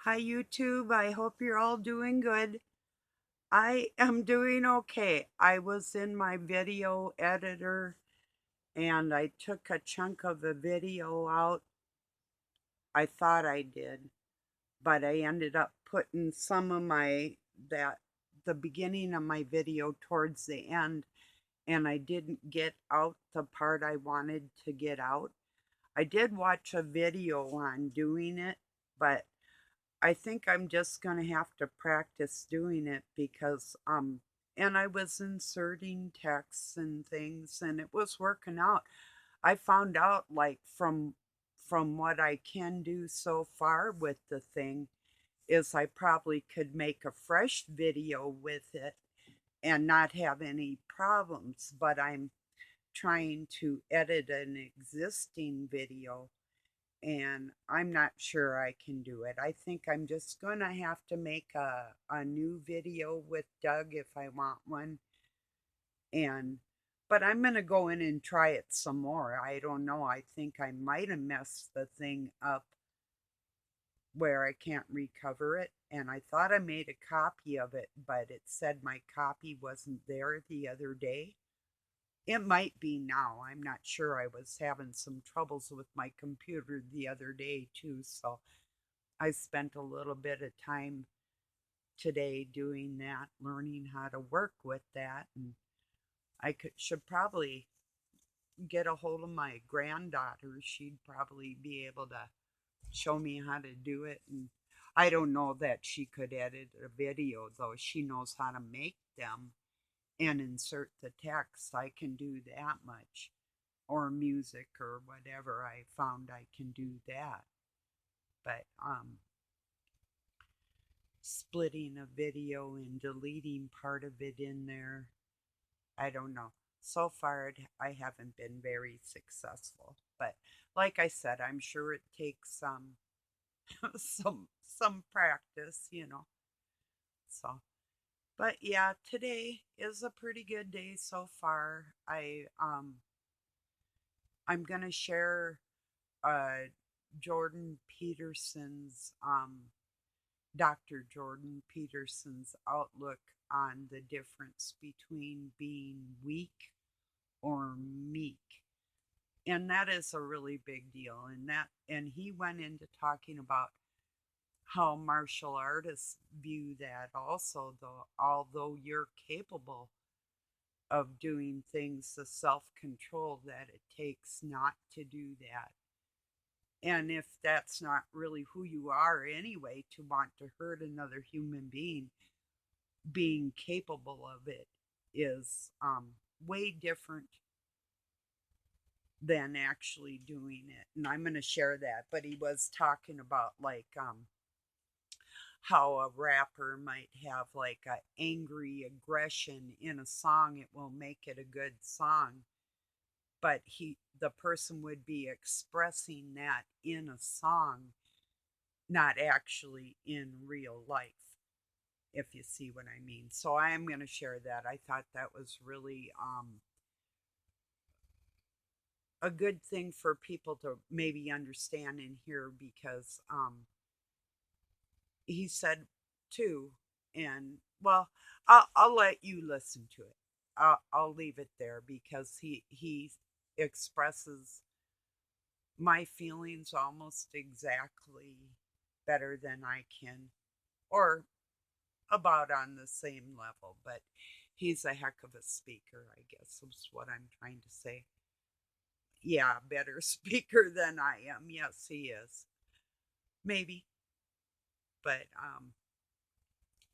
Hi, YouTube. I hope you're all doing good. I am doing okay. I was in my video editor and I took a chunk of the video out. I thought I did, but I ended up putting some of that the beginning of my video towards the end, and I didn't get out the part I wanted to get out. I did watch a video on doing it, but I think I'm just going to have to practice doing it because and I was inserting texts and things and it was working out. I found out like from what I can do so far with the thing is I probably could make a fresh video with it and not have any problems, but I'm trying to edit an existing video and I'm not sure I can do it. I think I'm just going to have to make a new video with Doug if I want one. And but I'm going to go in and try it some more. I don't know. I think I might have messed the thing up where I can't recover it. And I thought I made a copy of it, but it said my copy wasn't there the other day. It might be now. I'm not sure. I was having some troubles with my computer the other day too, so I spent a little bit of time today doing that, learning how to work with that, and should probably get a hold of my granddaughter. She'd probably be able to show me how to do it. And I don't know that she could edit a video, though. She knows how to make them and insert the text. I can do that much, or music or whatever. I found I can do that, but splitting a video and deleting part of it in there. I don't know. So far, I haven't been very successful. But like I said, I'm sure it takes some practice. So, but yeah, today is a pretty good day so far. I'm gonna share uh Jordan Peterson's Dr. Jordan Peterson's outlook on the difference between being weak or meek. And that is a really big deal. And he went into talking about how martial artists view that also, though, although you're capable of doing things, the self control that it takes not to do that. And if that's not really who you are anyway, to want to hurt another human being capable of it is way different than actually doing it. And I'm going to share that. But he was talking about like how a rapper might have like a angry aggression in a song. It will make it a good song. But the person would be expressing that in a song, not actually in real life, if you see what I mean. So I am going to share that. I thought that was really a good thing for people to maybe understand and hear because he said too, and well, I'll let you listen to it. I'll leave it there because he expresses my feelings almost exactly better than I can, or about on the same level, but he's a heck of a speaker, I guess is what I'm trying to say. Yeah, better speaker than I am. Yes, he is. Maybe, but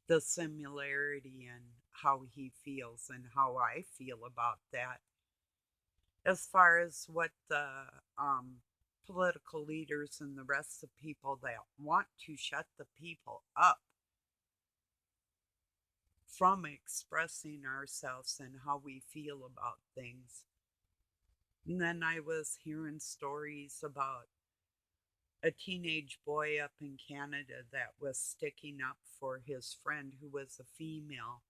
the similarity in how he feels and how I feel about that, as far as what the political leaders and the rest of people that want to shut the people up from expressing ourselves and how we feel about things. And then I was hearing stories about a teenage boy up in Canada that was sticking up for his friend who was a female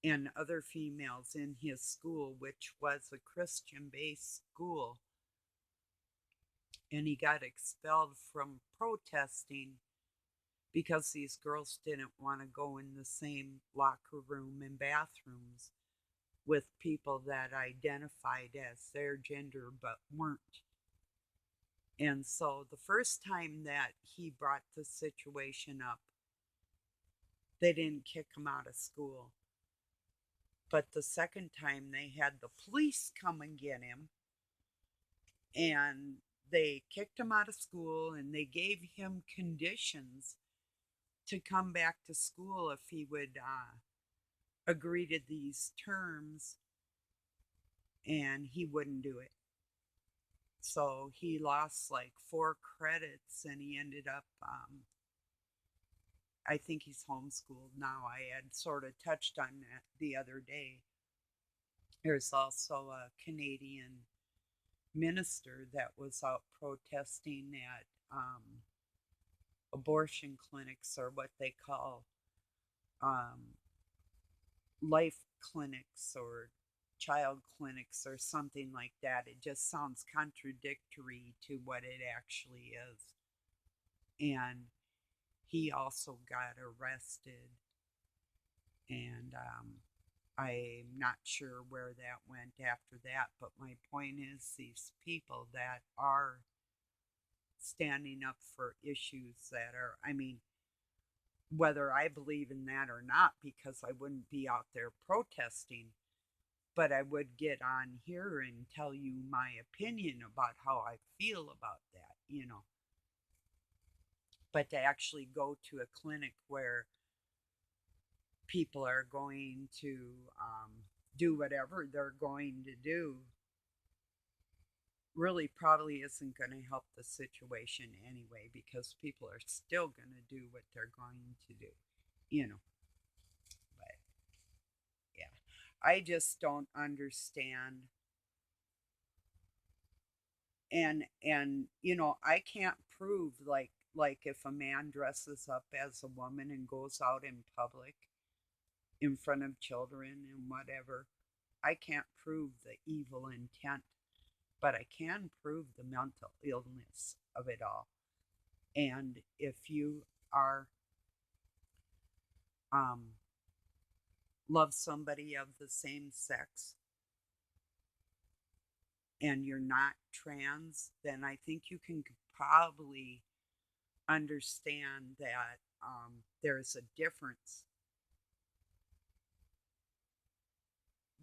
and other females in his school, which was a Christian based school. And he got expelled from protesting because these girls didn't want to go in the same locker room and bathrooms with people that identified as their gender but weren't. And so the first time that he brought the situation up, they didn't kick him out of school. But the second time, they had the police come and get him, and they kicked him out of school, and they gave him conditions to come back to school if he would agree to these terms, and he wouldn't do it. So he lost like 4 credits, and he ended up, I think he's homeschooled now. I had sort of touched on that the other day. There's also a Canadian minister that was out protesting at abortion clinics, or what they call um, life clinics or child clinics or something like that. It just sounds contradictory to what it actually is. And he also got arrested, and I'm not sure where that went after that. But my point is, these people that are standing up for issues that are, I mean, whether I believe in that or not, because I wouldn't be out there protesting, but I would get on here and tell you my opinion about how I feel about that. But to actually go to a clinic where people are going to do whatever they're going to do really probably isn't going to help the situation anyway, because people are still going to do what they're going to do, you know. But yeah, I just don't understand. And I can't prove, like if a man dresses up as a woman and goes out in public in front of children and whatever, I can't prove the evil intent, but I can prove the mental illness of it all. And if you are um, love somebody of the same sex and you're not trans, then I think you can probably understand that there's a difference.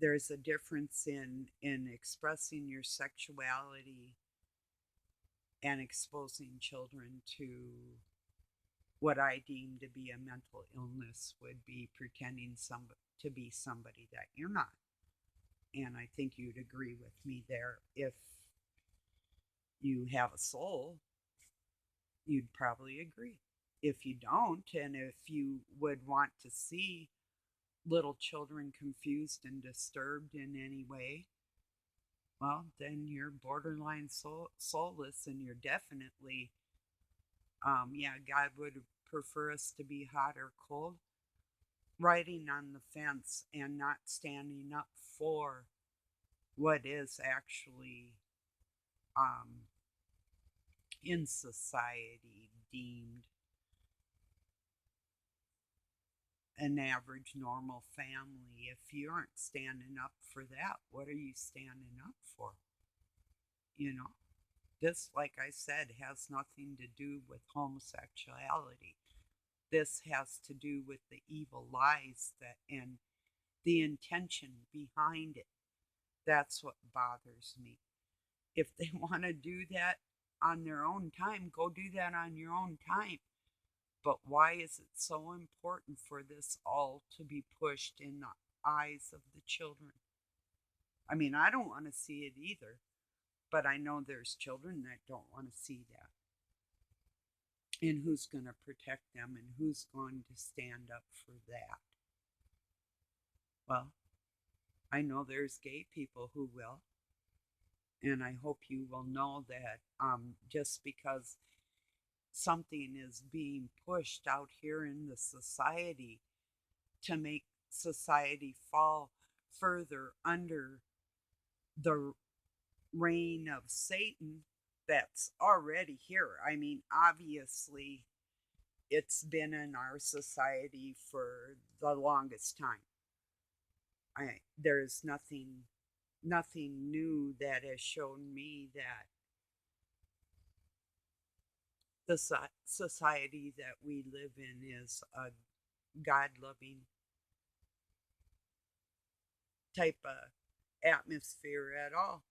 There's a difference in expressing your sexuality and exposing children to what I deem to be a mental illness would be pretending to be somebody that you're not. And I think you'd agree with me there. If you have a soul, you'd probably agree. If you don't, and if you would want to see little children confused and disturbed in any way, well, then you're borderline soulless, and you're definitely, yeah, God would prefer us to be hot or cold, riding on the fence and not standing up for what is actually um, in society deemed an average normal family. If you aren't standing up for that, what are you standing up for? You know, this, like I said, has nothing to do with homosexuality. This has to do with the evil lies that and the intention behind it. That's what bothers me. If they want to do that on their own time, go do that on your own time. But why is it so important for this all to be pushed in the eyes of the children? I mean, I don't want to see it either, but I know there's children that don't want to see that. And who's going to protect them, and who's going to stand up for that? Well, I know there's gay people who will. And I hope you will know that just because something is being pushed out here in the society to make society fall further under the reign of Satan that's already here. I mean, obviously, it's been in our society for the longest time. There's nothing new that has shown me that the society that we live in is a God loving type of atmosphere at all.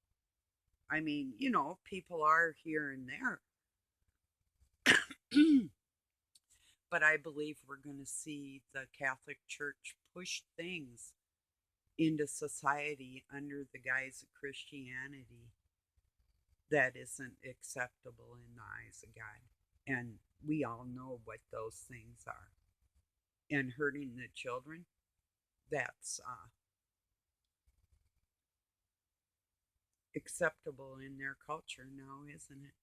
I mean, people are here and there, but I believe we're going to see the Catholic Church push things into society under the guise of Christianity that isn't acceptable in the eyes of God. And we all know what those things are. And hurting the children, that's acceptable in their culture now, isn't it?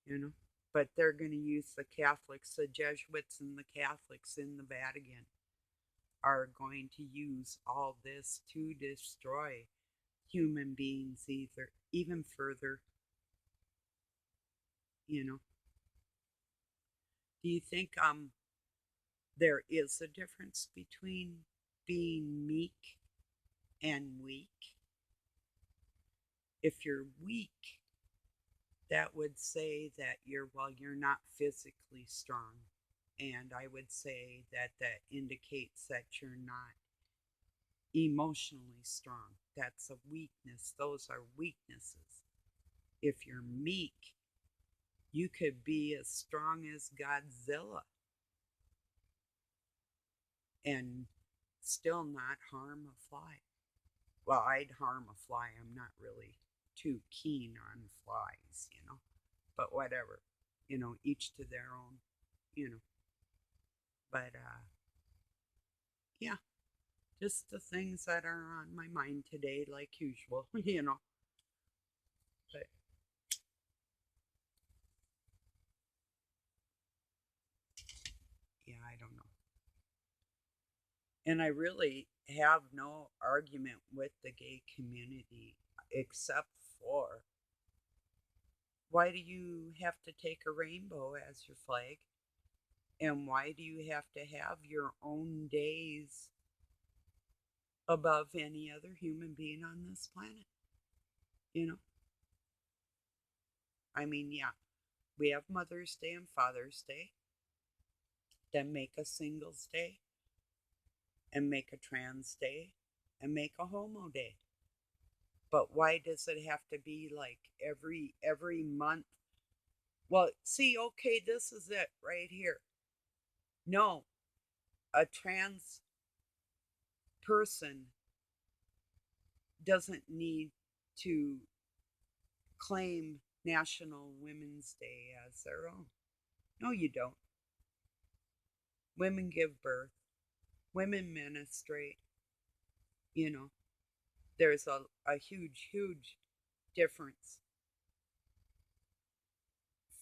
You know? But they're going to use the Catholics, the Jesuits and the Catholics in the Vatican are going to use all this to destroy human beings even further. you know do you think there is a difference between being meek and weak? If you're weak, that would say that you're not physically strong, and I would say that that indicates that you're not emotionally strong. That's a weakness. Those are weaknesses. If you're meek, you could be as strong as Godzilla and still not harm a fly. Well, I'd harm a fly. I'm not really too keen on flies. But whatever. Each to their own, you know. But yeah, just the things that are on my mind today, like usual. But yeah, I don't know. And I really have no argument with the gay community except for, why do you have to take a rainbow as your flag? And why do you have to have your own days above any other human being on this planet? You know? I mean, yeah, we have Mother's Day and Father's Day, then make a Singles Day, and make a Trans Day, and make a Homo Day. But why does it have to be like every month? Well, see, okay, this is it right here. No, a trans person doesn't need to claim National Women's Day as their own. No, you don't. Women give birth, women menstruate. You know, there's a huge difference.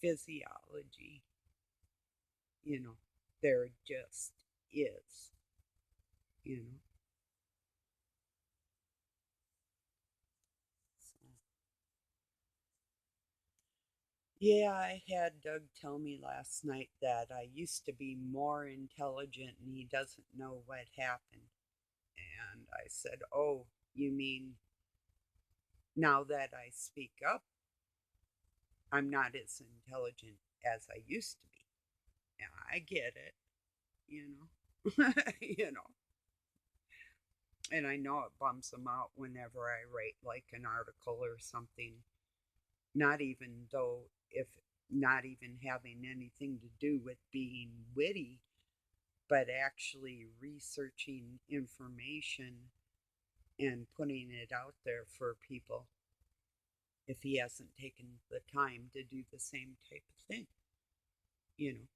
Physiology, you know, there just is, you know. So, yeah, I had Doug tell me last night that I used to be more intelligent and he doesn't know what happened. And I said, "Oh, you mean now that I speak up, I'm not as intelligent as I used to be?" Yeah, I get it, you know. you know. And I know it bums them out whenever I write like an article or something, not even though if not even having anything to do with being witty, but actually researching information and putting it out there for people if he hasn't taken the time to do the same type of thing, you know.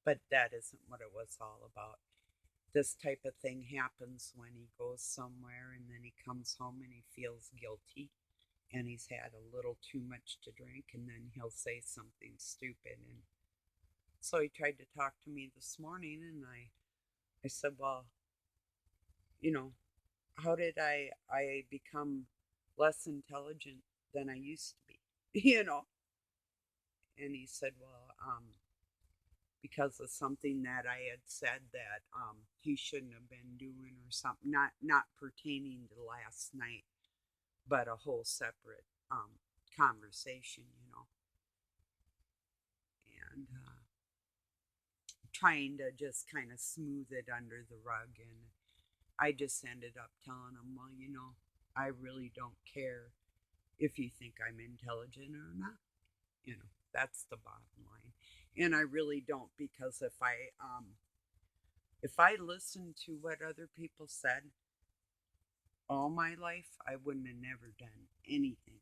But that isn't what it was all about. This type of thing happens when he goes somewhere and then he comes home and he feels guilty and he's had a little too much to drink and then he'll say something stupid. And so he tried to talk to me this morning and I said, well, you know, how did I become less intelligent than I used to be? you know And he said, well, because of something that I had said that he shouldn't have been doing or something, not pertaining to last night, but a whole separate conversation, and trying to just kind of smooth it under the rug. And I just ended up telling him, well, I really don't care if you think I'm intelligent or not. That's the bottom line. And I really don't, because if I listened to what other people said all my life, I wouldn't have never done anything.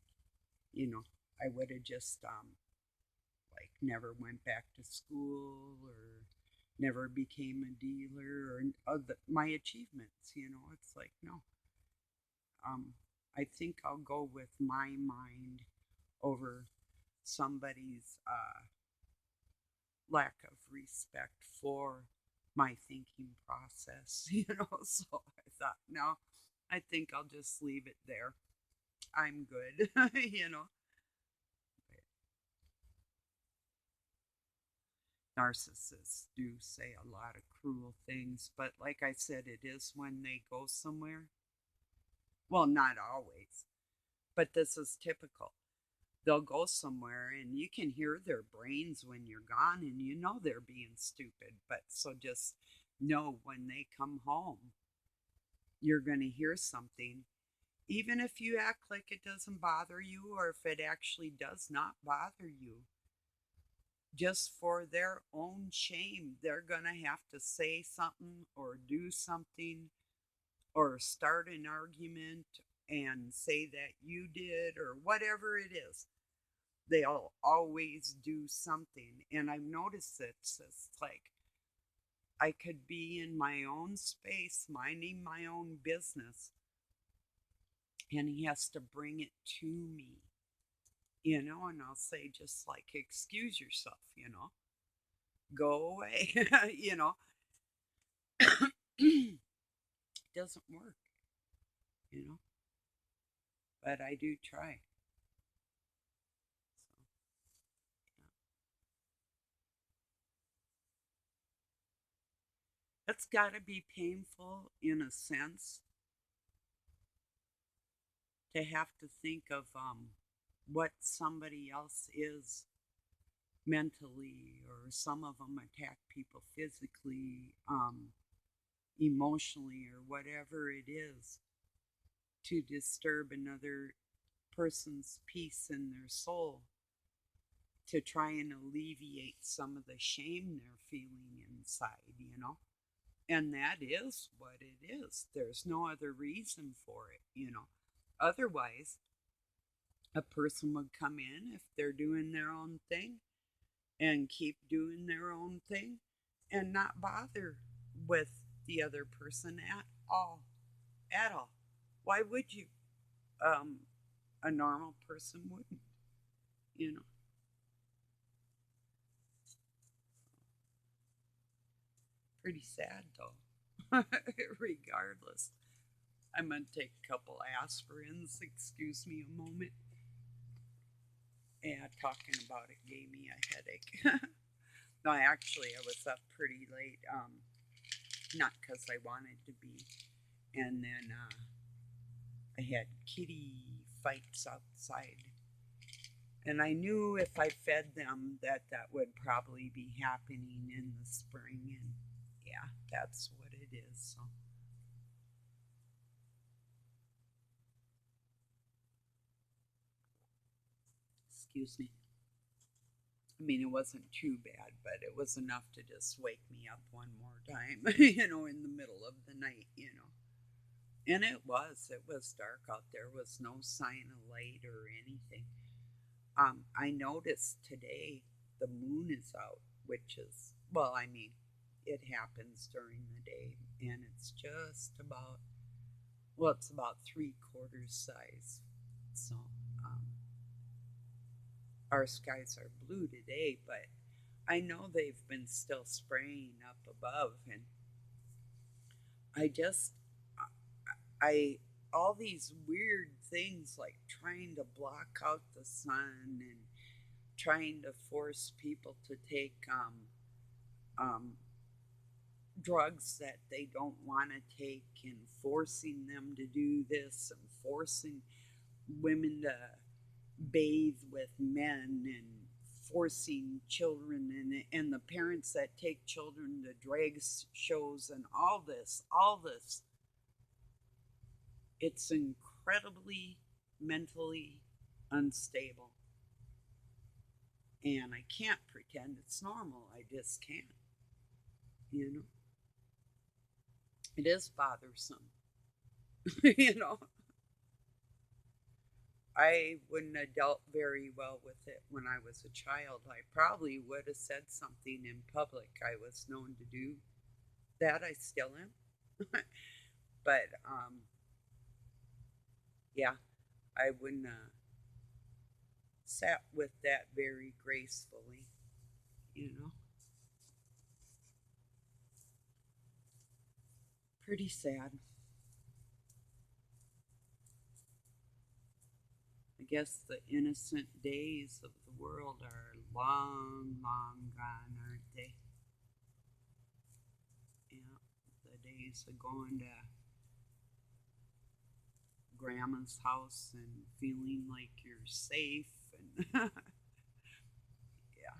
You know, I would have just like never went back to school or never became a dealer or my achievements. It's like no. Um, I think I'll go with my mind over somebody's lack of respect for my thinking process. So I thought, no, I think I'll just leave it there. I'm good. Narcissists do say a lot of cruel things, but like I said, it is when they go somewhere. Well, not always, but this is typical. They'll go somewhere and you can hear their brains when you're gone, and they're being stupid. But so just know when they come home, you're going to hear something. Even if you act like it doesn't bother you, or if it actually does not bother you, just for their own shame, they're going to have to say something or do something or start an argument and say that you did or whatever it is. They'll always do something. And I've noticed it's like I could be in my own space, minding my own business, and he has to bring it to me, and I'll say, just like, excuse yourself, go away, it doesn't work, you know, but I do try. So, yeah. It's got to be painful in a sense to have to think of what somebody else is mentally, or some of them attack people physically, emotionally, or whatever it is, to disturb another person's peace in their soul, to try and alleviate some of the shame they're feeling inside. And that is what it is. There's no other reason for it. Otherwise, a person would come in if they're doing their own thing and keep doing their own thing and not bother with the other person at all. At all. Why would you? Um, a normal person wouldn't, you know. Pretty sad though. Regardless. I'm gonna take a couple aspirins. Excuse me a moment. Yeah, talking about it gave me a headache. No, actually, I was up pretty late. Not because I wanted to be. And then I had kitty fights outside. And I knew if I fed them that would probably be happening in the spring. And yeah, that's what it is. So, excuse me. I mean, it wasn't too bad, but it was enough to just wake me up one more time, in the middle of the night. And it was dark out there, was no sign of light or anything. I noticed today the moon is out, which is, well, I mean, it happens during the day, and it's just about, well, it's about 3/4 size. So, um, our skies are blue today, but I know they've been still spraying up above, and I just, I, all these weird things like trying to block out the sun and trying to force people to take um, drugs that they don't want to take, and forcing them to do this, and forcing women to bathe with men, and forcing children, and the parents that take children to drag shows, and all this, it's incredibly mentally unstable, and I can't pretend it's normal. I just can't. you know it is bothersome. you know I wouldn't have dealt very well with it when I was a child. I probably would have said something in public. I was known to do that. I still am. But yeah, I wouldn't have sat with that very gracefully. you know Pretty sad. I guess the innocent days of the world are long, long gone, aren't they? Yeah, the days of going to grandma's house and feeling like you're safe, and yeah.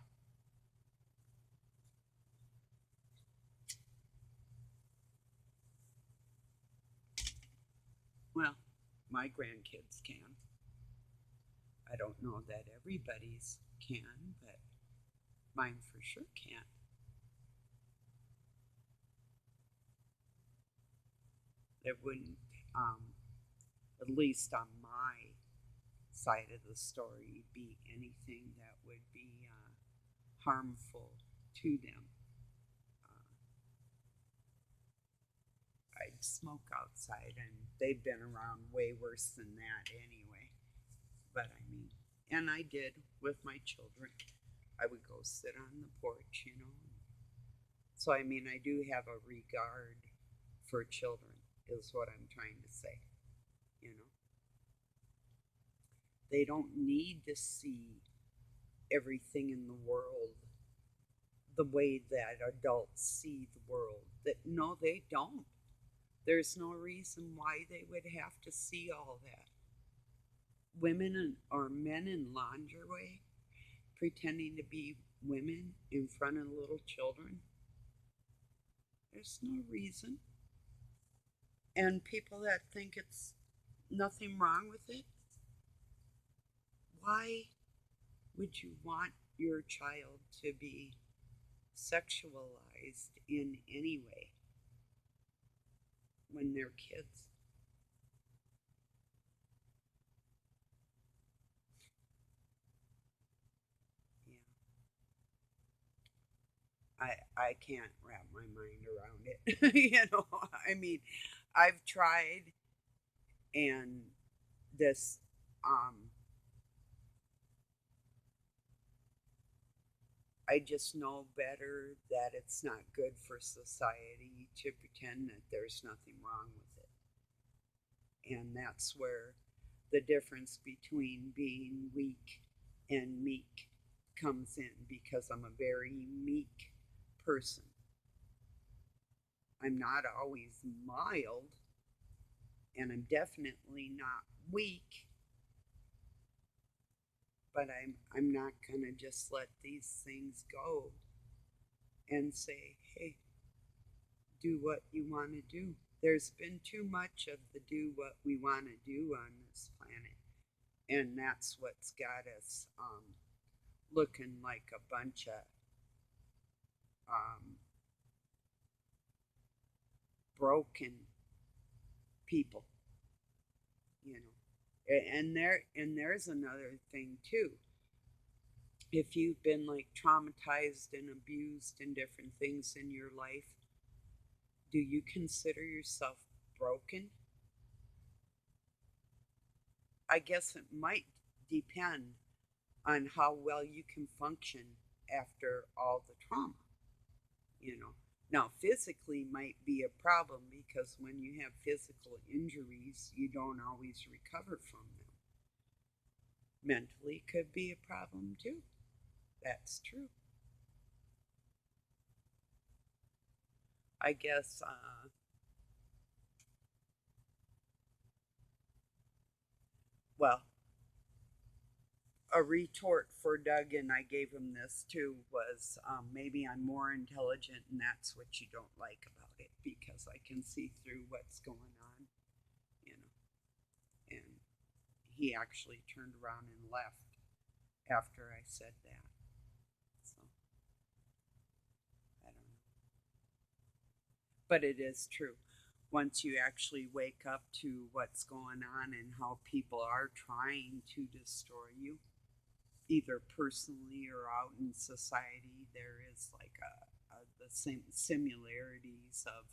Well, my grandkids can. I don't know that everybody's can, but mine for sure can. It wouldn't, at least on my side of the story, be anything that would be harmful to them. Uh, I'd smoke outside, and they've been around way worse than that anyway. But I mean, and I did with my children. I would go sit on the porch. So I mean, I do have a regard for children, is what I'm trying to say. You know, they don't need to see everything in the world the way that adults see the world. That no, they don't. There's no reason why they would have to see all that. Or men in lingerie pretending to be women in front of little children. There's no reason. And people that think it's nothing wrong with it, why would you want your child to be sexualized in any way when they're kids? Yeah, I can't wrap my mind around it. I mean, I've tried, and this um I just know better that it's not good for society to pretend that there's nothing wrong with it. And that's where the difference between being weak and meek comes in, because I'm a very meek person. I'm not always mild, and I'm definitely not weak, but I'm not going to just let these things go and say, "Hey, do what you want to do." There's been too much of the do what we want to do on this planet, and that's what's got us looking like a bunch of um, broken people. you know. And there's another thing too. If you've been like traumatized and abused and different things in your life, do you consider yourself broken? I guess it might depend on how well you can function after all the trauma, you know. Now, physically might be a problem, because when you have physical injuries, you don't always recover from them. Mentally could be a problem too. That's true. I guess, well, a retort for Doug, and I gave him this too, was maybe I'm more intelligent, and that's what you don't like about it because I can see through what's going on, you know. And he actually turned around and left after I said that. So I don't know. But it is true. Once you actually wake up to what's going on and how people are trying to destroy you, either personally or out in society, there is like the same similarities of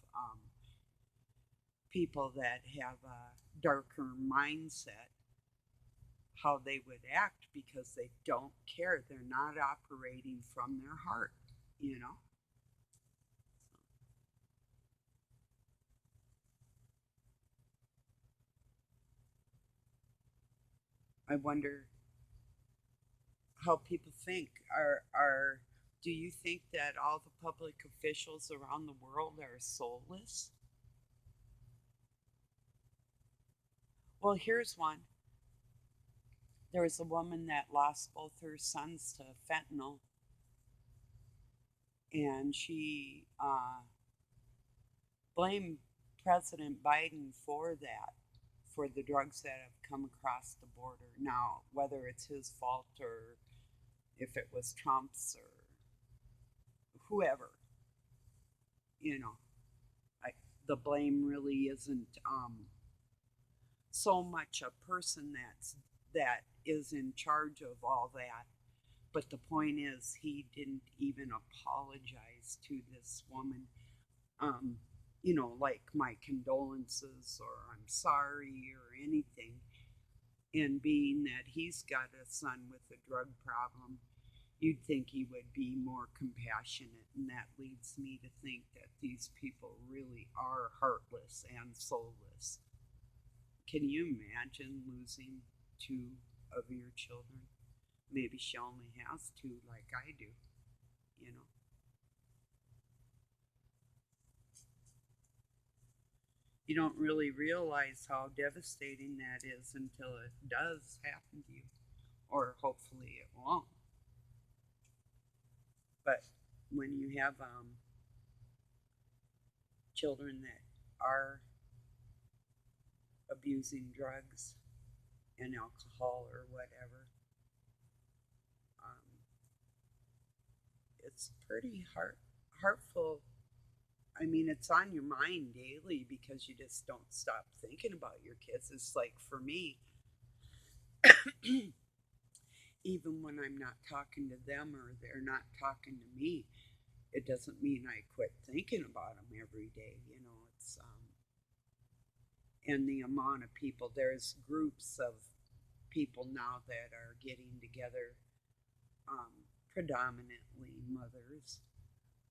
people that have a darker mindset, how they would act because they don't care. They're not operating from their heart, you know? I wonder how people think. Do you think that all the public officials around the world are soulless? Well, here's one. There was a woman that lost both her sons to fentanyl, and she blamed President Biden for that, for the drugs that have come across the border. Now, whether it's his fault or if it was Trump's or whoever, you know, I, the blame really isn't so much a person that is in charge of all that. But the point is, he didn't even apologize to this woman. Um, like my condolences or I'm sorry or anything. And being that he's got a son with a drug problem, you'd think he would be more compassionate. And that leads me to think that these people really are heartless and soulless. Can you imagine losing two of your children? Maybe she only has two, like I do, you know? You don't really realize how devastating that is until it does happen to you, or hopefully it won't. But when you have children that are abusing drugs and alcohol or whatever, um, it's pretty heartful. I mean, it's on your mind daily because you just don't stop thinking about your kids. It's like for me, even when I'm not talking to them or they're not talking to me, it doesn't mean I quit thinking about them every day. It's and the amount of people. There's groups of people now that are getting together, predominantly mothers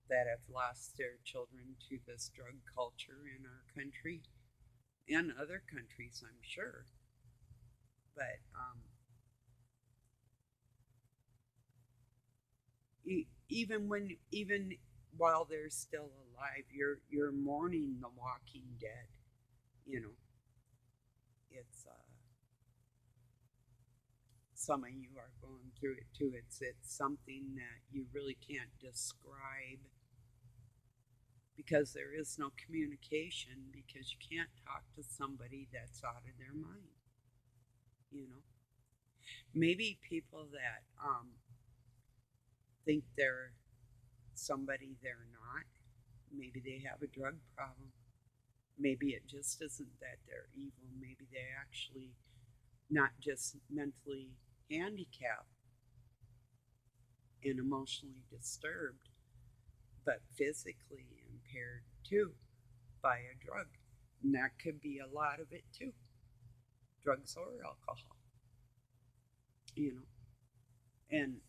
that have lost their children to this drug culture in our country and other countries, I'm sure. But even while they're still alive, you're mourning the Walking Dead. You know, it's some of you are going through it too. It's something that you really can't describe because there is no communication because you can't talk to somebody that's out of their mind. You know, maybe people that think they're somebody they're not. Maybe they have a drug problem. Maybe it just isn't that they're evil. Maybe they actually not just mentally handicapped and emotionally disturbed, but physically impaired too by a drug. And that could be a lot of it too, drugs or alcohol, you know. And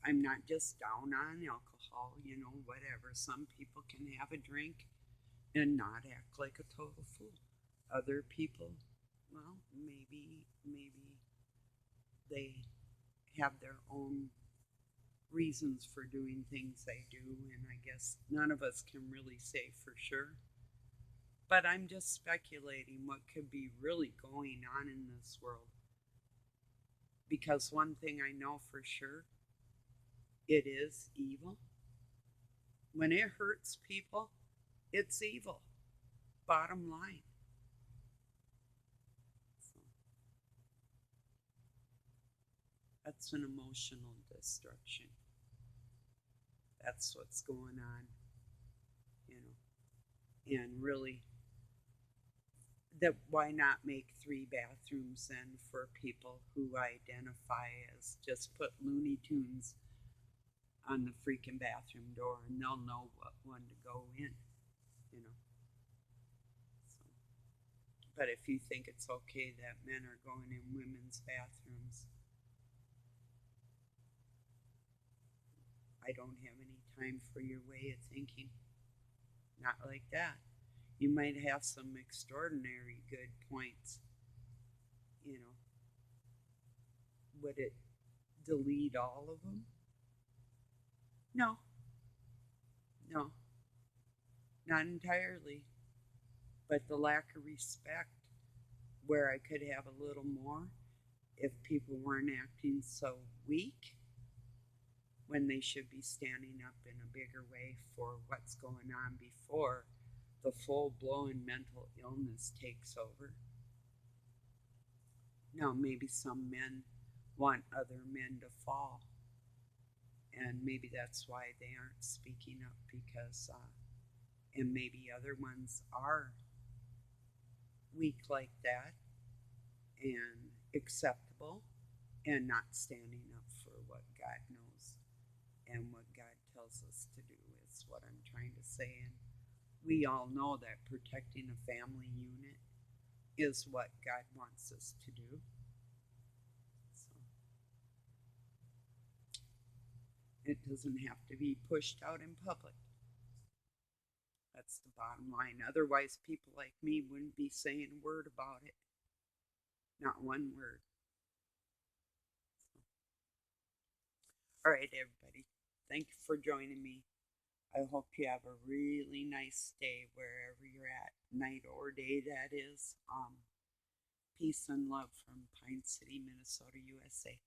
I'm not just down on alcohol, whatever. Some people can have a drink and not act like a total fool. Other people, well, maybe they have their own reasons for doing things I do, and I guess none of us can really say for sure. But I'm just speculating what could be really going on in this world. Because one thing I know for sure, it is evil. When it hurts people, it's evil. Bottom line. So that's an emotional destruction. That's what's going on, you know. And really, that why not make 3 bathrooms then for people who identify as just put Looney Tunes on the freaking bathroom door and they'll know what one to go in, you know. So, but if you think it's okay that men are going in women's bathrooms, I don't have any time for your way of thinking. Not like that. You might have some extraordinary good points, you know. Would it delete all of them? No, no, not entirely. But the lack of respect, where I could have a little more if people weren't acting so weak when they should be standing up in a bigger way for what's going on before the full blown mental illness takes over. Now, maybe some men want other men to fall, and maybe that's why they aren't speaking up because, and maybe other ones are weak like that and acceptable and not standing up for what God knows and what God tells us to do is what I'm trying to say. And we all know that protecting a family unit is what God wants us to do. So it doesn't have to be pushed out in public. That's the bottom line. Otherwise, people like me wouldn't be saying a word about it. Not one word. All right, everybody. Thank you for joining me. I hope you have a really nice day wherever you're at, night or day, that is. Peace and love from Pine City, Minnesota, USA.